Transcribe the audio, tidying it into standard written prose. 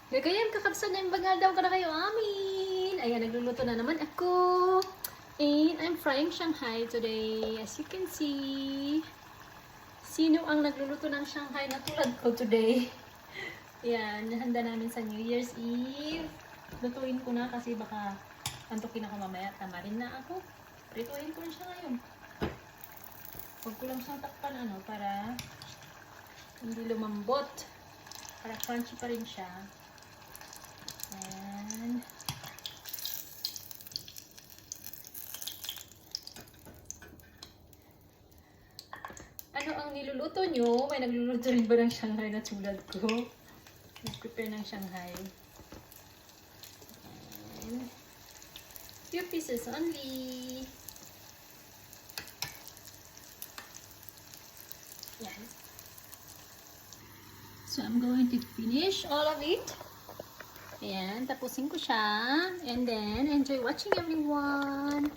Gagayam, kakabsan na yung bagal daw ka na kayo amin. Ayan, nagluluto na naman ako. And I'm frying Shanghai today. As you can see. Sino ang nagluluto ng Shanghai na tulad ko today? Ayan, nahanda namin sa New Year's Eve. Lutuin ko na kasi baka antukin ako mamaya. Tamarin na ako. Prituin ko na siya ngayon. Huwag ko lang siyang takpan para hindi lumambot. Para crunchy pa rin siya. And ano ang niluluto nyo? May nagluluto rin ba ng Shanghai na tulad ko? Nag-prepare ng Shanghai. And few pieces only. Yan. So I'm going to finish all of it. Ayan, tapusin ko siya. And then, enjoy watching everyone.